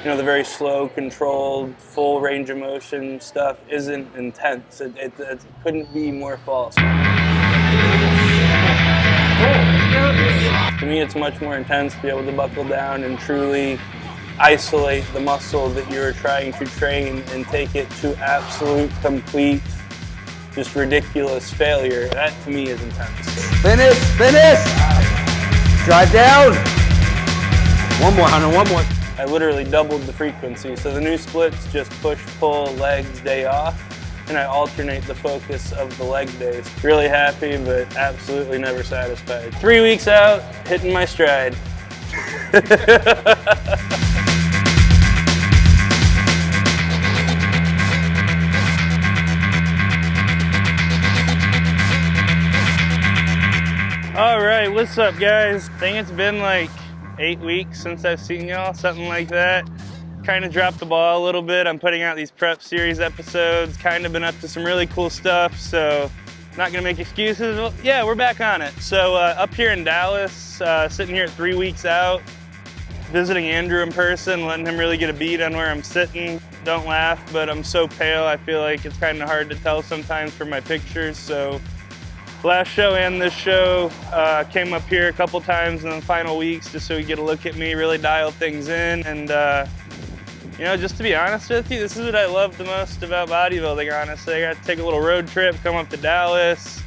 you know, the very slow, controlled, full range of motion stuff isn't intense. It couldn't be more false. To me, it's much more intense to be able to buckle down and truly isolate the muscle that you're trying to train and take it to absolute, complete, just ridiculous failure. That to me is intense. Finish, finish! Drive down! One more, Hunter, one more. I literally doubled the frequency. So the new splits just push, pull, legs, day off, and I alternate the focus of the leg days. Really happy, but absolutely never satisfied. 3 weeks out, hitting my stride. All right, what's up, guys? I think it's been like 8 weeks since I've seen y'all, something like that. Kind of dropped the ball a little bit. I'm putting out these prep series episodes, kind of been up to some really cool stuff, so not gonna make excuses. Well, yeah, we're back on it. So up here in Dallas, sitting here at 3 weeks out, visiting Andrew in person, letting him really get a beat on where I'm sitting. Don't laugh, but I'm so pale, I feel like it's kind of hard to tell sometimes from my pictures, so last show and this show, came up here a couple times in the final weeks just so we get a look at me, really dial things in. And you know, just to be honest with you, this is what I love the most about bodybuilding, honestly. I got to take a little road trip, come up to Dallas,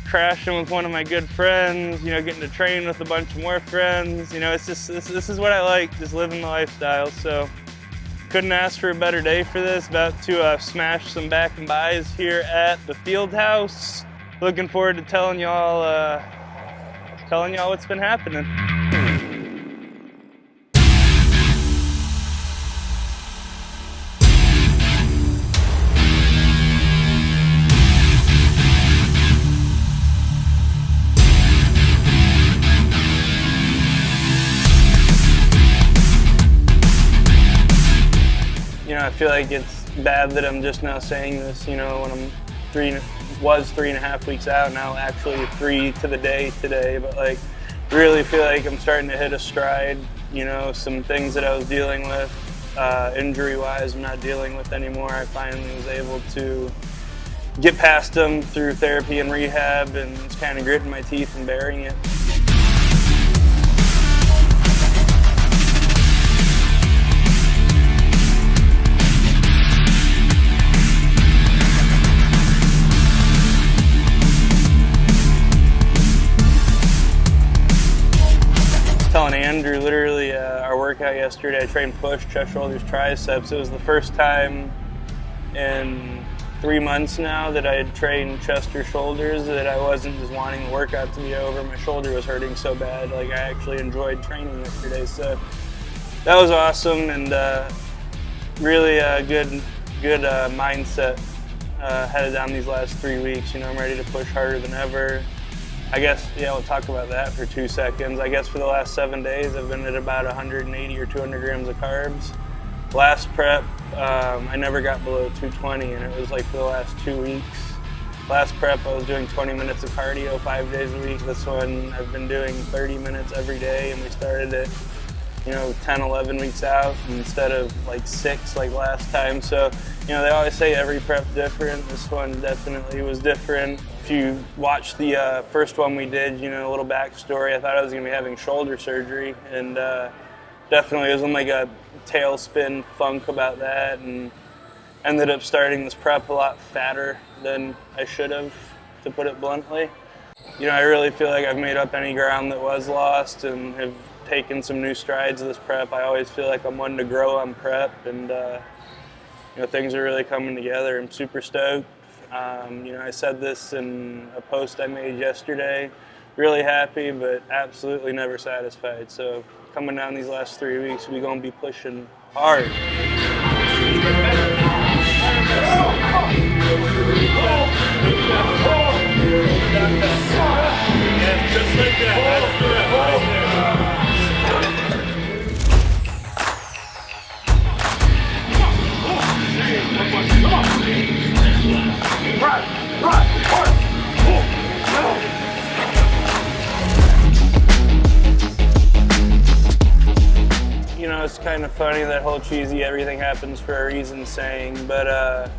crashing with one of my good friends, you know, getting to train with a bunch of more friends. You know, it's just, this is what I like, just living the lifestyle. So couldn't ask for a better day for this. About to smash some back and buys here at the Field House. Looking forward to telling y'all what's been happening. You know, I feel like it's bad that I'm just now saying this, you know, when I'm 3.5 weeks out, now actually 3 to the day today, but like really feel like I'm starting to hit a stride. You know, some things that I was dealing with injury wise I'm not dealing with anymore. I finally was able to get past them through therapy and rehab, and just kind of gritting my teeth and bearing it. Telling Andrew, literally our workout yesterday, I trained push, chest, shoulders, triceps. It was the first time in 3 months now that I had trained chest or shoulders that I wasn't just wanting the workout to be over. My shoulder was hurting so bad. Like, I actually enjoyed training yesterday. So that was awesome, and really good mindset headed down these last 3 weeks. You know, I'm ready to push harder than ever. I guess, yeah, we'll talk about that for 2 seconds. I guess for the last 7 days, I've been at about 180 or 200 grams of carbs. Last prep, I never got below 220, and it was like for the last 2 weeks. Last prep, I was doing 20 minutes of cardio 5 days a week. This one, I've been doing 30 minutes every day, and we started it, you know, 10, 11 weeks out instead of like 6 like last time. So, you know, they always say every prep's different. This one definitely was different. If you watch the first one we did, you know, a little backstory, I thought I was gonna be having shoulder surgery, and definitely was in like a tailspin funk about that, and ended up starting this prep a lot fatter than I should have, to put it bluntly. You know, I really feel like I've made up any ground that was lost and have taken some new strides this prep. I always feel like I'm one to grow on prep, and you know, things are really coming together. I'm super stoked. You know, I said this in a post I made yesterday. Really happy, but absolutely never satisfied. So coming down these last 3 weeks, we're gonna be pushing hard. Just like that. You know, it's kind of funny, that whole cheesy everything happens for a reason saying, but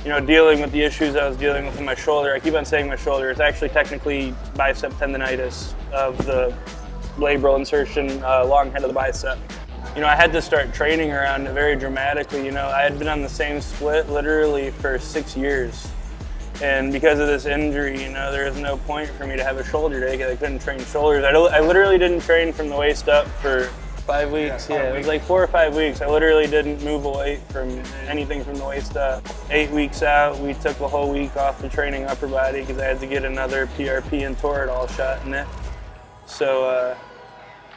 you know, dealing with the issues I was dealing with in my shoulder, I keep on saying my shoulder, it's actually technically bicep tendonitis of the labral insertion, long head of the bicep. You know, I had to start training around it very dramatically. You know, I had been on the same split literally for 6 years. And because of this injury, you know, there was no point for me to have a shoulder day because I couldn't train shoulders. I literally didn't train from the waist up for 5 weeks. Yeah, it was like 4 or 5 weeks. I literally didn't move a weight from anything from the waist up. 8 weeks out, we took a whole week off of training upper body because I had to get another PRP and Toradol shot in it. So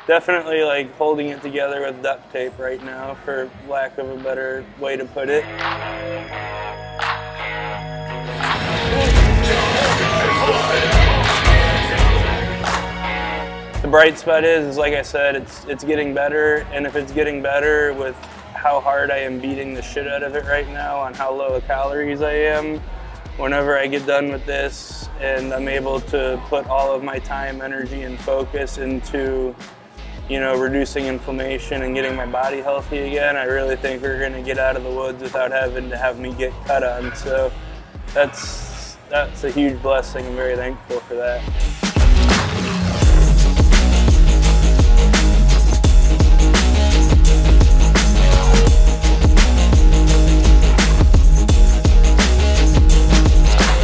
definitely like holding it together with duct tape right now, for lack of a better way to put it. The bright spot is like I said, it's getting better, and if it's getting better with how hard I am beating the shit out of it right now on how low the calories I am, whenever I get done with this and I'm able to put all of my time, energy, and focus into, you know, reducing inflammation and getting my body healthy again, I really think we're gonna get out of the woods without having to have me get cut on. So that's a huge blessing. I'm very thankful for that.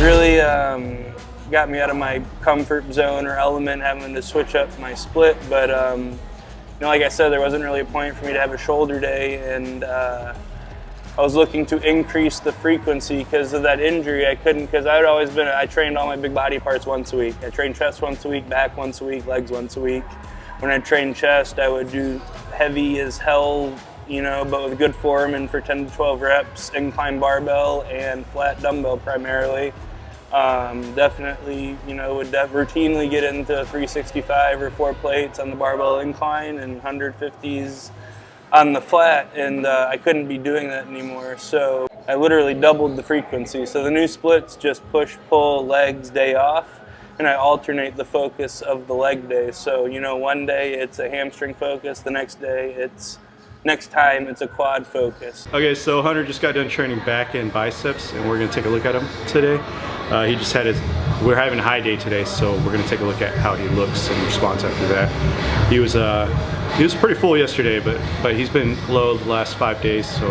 Really got me out of my comfort zone or element, having to switch up my split. But you know, like I said, there wasn't really a point for me to have a shoulder day, and I was looking to increase the frequency because of that injury. I couldn't, because I trained all my big body parts once a week. I trained chest once a week, back once a week, legs once a week. When I trained chest, I would do heavy as hell, you know, but with good form, and for 10 to 12 reps, incline barbell and flat dumbbell primarily. Definitely, you know, would routinely get into 365 or 4 plates on the barbell incline and 150s on the flat, and I couldn't be doing that anymore. So I literally doubled the frequency. So the new splits just push, pull, legs, day off, and I alternate the focus of the leg day. So, you know, one day it's a hamstring focus, the next time it's a quad focus. Okay, so Hunter just got done training back and biceps, and we're gonna take a look at him today. He just had we're having a high day today, so we're gonna take a look at how he looks and response after that. He was pretty full yesterday, but he's been low the last 5 days, so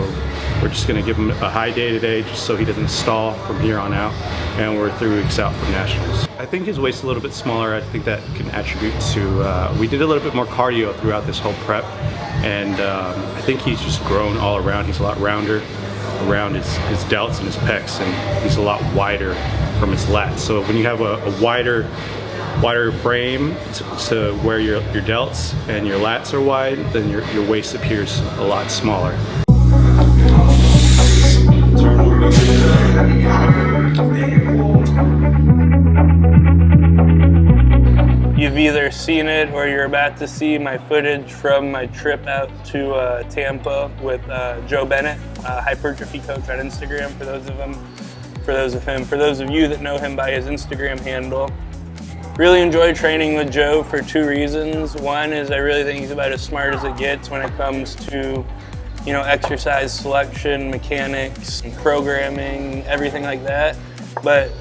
we're just gonna give him a high day today just so he doesn't stall from here on out, and we're 3 weeks out from Nationals. I think his waist's a little bit smaller. I think that can attribute to, we did a little bit more cardio throughout this whole prep, and I think he's just grown all around. He's a lot rounder around his delts and his pecs, and he's a lot wider from his lats. So when you have a wider frame to where your delts and your lats are wide, then your waist appears a lot smaller. You've either seen it or you're about to see my footage from my trip out to Tampa with Joe Bennett, hypertrophy coach on Instagram, for those of you that know him by his Instagram handle. Really enjoy training with Joe for 2 reasons. One is I really think he's about as smart as it gets when it comes to, you know, exercise selection, mechanics, programming, everything like that. But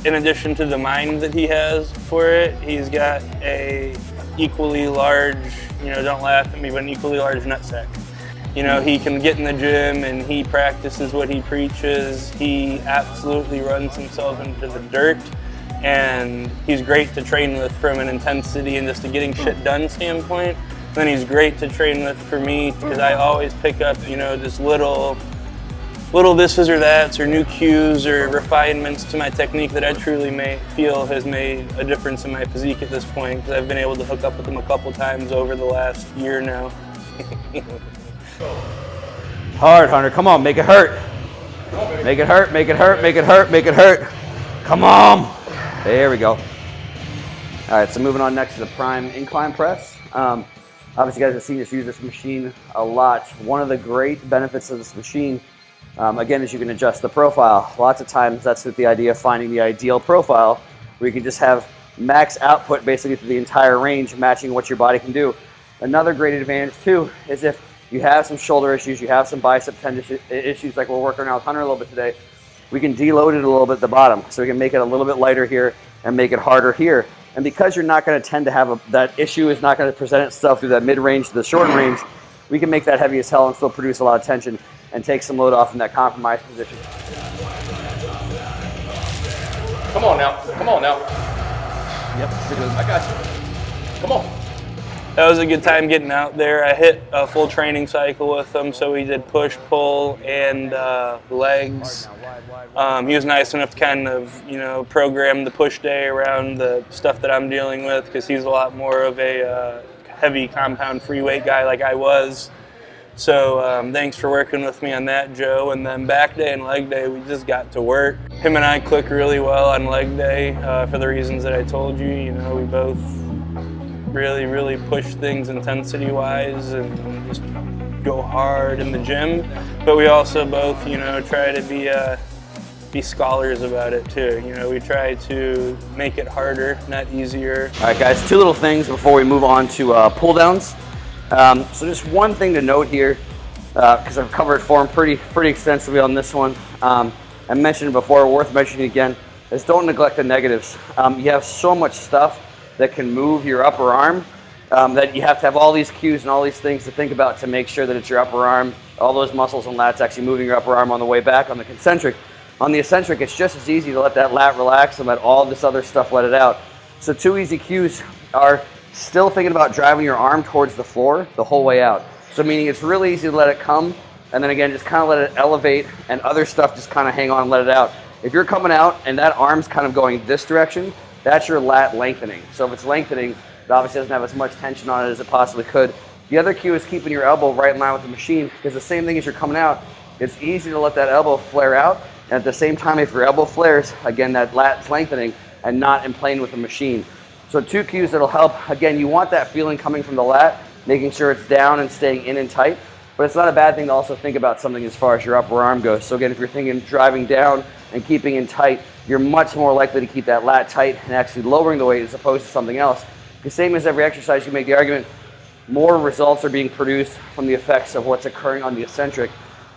in addition to the mind that he has for it, he's got a equally large, you know, don't laugh at me, but an equally large nutsack. You know, he can get in the gym and he practices what he preaches. He absolutely runs himself into the dirt, and he's great to train with from an intensity and just a getting shit done standpoint. And then he's great to train with for me because I always pick up, you know, just little thises or that's, or new cues or refinements to my technique that I truly feel has made a difference in my physique at this point, because I've been able to hook up with him a couple times over the last year now. Hard, Hunter. Come on, make it hurt. Make it hurt, make it hurt, make it hurt, make it hurt. Come on. There we go. All right, so moving on next to the prime incline press. Obviously, you guys have seen us use this machine a lot. One of the great benefits of this machine, again, is you can adjust the profile. Lots of times, that's with the idea of finding the ideal profile, where you can just have max output basically through the entire range, matching what your body can do. Another great advantage, too, is if you have some shoulder issues, you have some bicep tendon issues like we're working on with Hunter a little bit today, we can deload it a little bit at the bottom. So we can make it a little bit lighter here and make it harder here. And because you're not going to tend to have that issue is not going to present itself through that mid-range to the short range, we can make that heavy as hell and still produce a lot of tension and take some load off in that compromised position. Come on now. Come on now. Yep, I got you. Come on. That was a good time getting out there. I hit a full training cycle with him, so we did push, pull, and legs. He was nice enough to kind of, you know, program the push day around the stuff that I'm dealing with, because he's a lot more of a heavy compound free weight guy like I was. So thanks for working with me on that, Joe. And then back day and leg day, we just got to work. Him and I click really well on leg day for the reasons that I told you. You know, we both really push things intensity-wise and just go hard in the gym. But we also both, you know, try to be scholars about it too. You know, we try to make it harder, not easier. All right, guys, 2 little things before we move on to pull downs. So just one thing to note here, because I've covered form pretty extensively on this one. I mentioned it before, worth mentioning again, is don't neglect the negatives. You have so much stuff that can move your upper arm that you have to have all these cues and all these things to think about to make sure that it's your upper arm, all those muscles and lats actually moving your upper arm on the way back on the concentric. On the eccentric, it's just as easy to let that lat relax and let all this other stuff let it out. So 2 easy cues are still thinking about driving your arm towards the floor the whole way out. So meaning it's really easy to let it come, and then again, just kind of let it elevate, and other stuff just kind of hang on and let it out. If you're coming out and that arm's kind of going this direction, that's your lat lengthening. So if it's lengthening, it obviously doesn't have as much tension on it as it possibly could. The other cue is keeping your elbow right in line with the machine, because the same thing as you're coming out, it's easy to let that elbow flare out, and at the same time, if your elbow flares, again, that lat's lengthening and not in plane with the machine. So 2 cues that'll help. Again, you want that feeling coming from the lat, making sure it's down and staying in and tight, but it's not a bad thing to also think about something as far as your upper arm goes. So again, if you're thinking driving down and keeping in tight, you're much more likely to keep that lat tight and actually lowering the weight as opposed to something else. The same as every exercise, you make the argument, more results are being produced from the effects of what's occurring on the eccentric.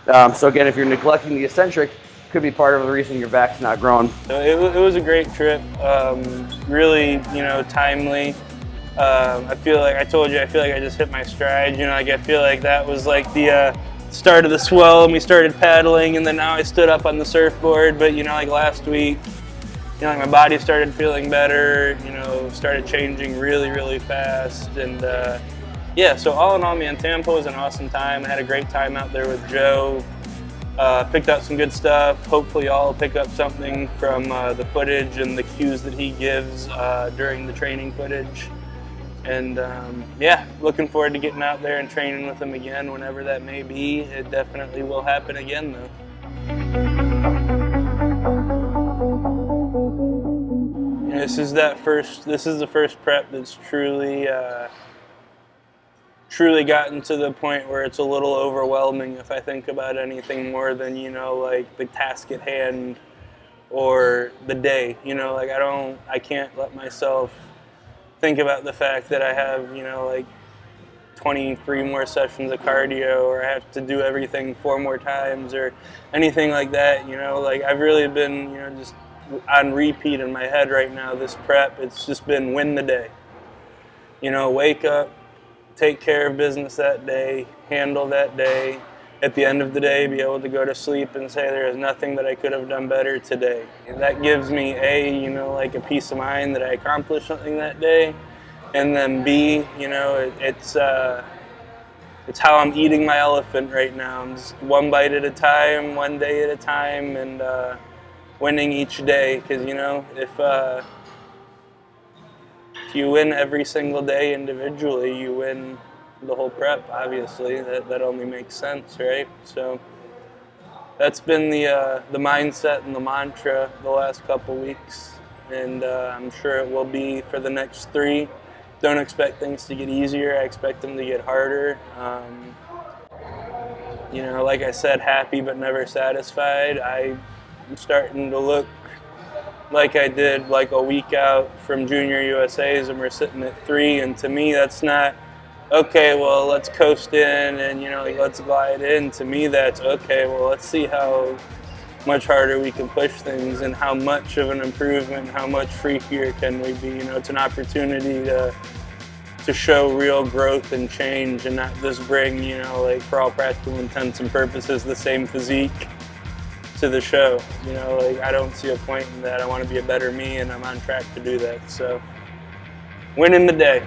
So again, if you're neglecting the eccentric, could be part of the reason your back's not growing. It was a great trip, really, you know, timely. I feel like, I told you, I feel like I just hit my stride, you know, like I feel like that was like the start of the swell and we started paddling, and then now I stood up on the surfboard. But, you know, like last week, you know, like my body started feeling better, you know, started changing really fast. And yeah, so all in all, man, Tampa was an awesome time. I had a great time out there with Joe. Picked up some good stuff. Hopefully y'all will pick up something from the footage and the cues that he gives during the training footage. And yeah, looking forward to getting out there and training with him again whenever that may be. It definitely will happen again though. This is the first prep that's truly gotten to the point where it's a little overwhelming if I think about anything more than, you know, like the task at hand or the day. You know, like I can't let myself think about the fact that I have, you know, like 23 more sessions of cardio, or I have to do everything 4 more times or anything like that. You know, like I've really been, you know, just on repeat in my head right now, this prep. It's just been win the day. You know, wake up, take care of business that day, handle that day. At the end of the day, be able to go to sleep and say there is nothing that I could have done better today. And that gives me you know, like a peace of mind that I accomplished something that day. And then B, you know, it's how I'm eating my elephant right now. I'm just one bite at a time, one day at a time, and winning each day. Because, you know, if you win every single day individually, you win the whole prep, obviously. That only makes sense, right? So that's been the mindset and the mantra the last couple weeks, and I'm sure it will be for the next 3. Don't expect things to get easier. I expect them to get harder. You know, like I said, happy but never satisfied. I'm starting to look like I did like a week out from Junior USA's, and we're sitting at 3, and to me that's not okay, well, let's coast in and, you know, like, let's glide in. To me, that's okay, well, let's see how much harder we can push things and how much of an improvement, how much freakier can we be. You know, it's an opportunity to show real growth and change and not just bring, you know, like, for all practical intents and purposes, the same physique to the show. You know, like, I don't see a point in that. I want to be a better me, and I'm on track to do that. So, winning the day.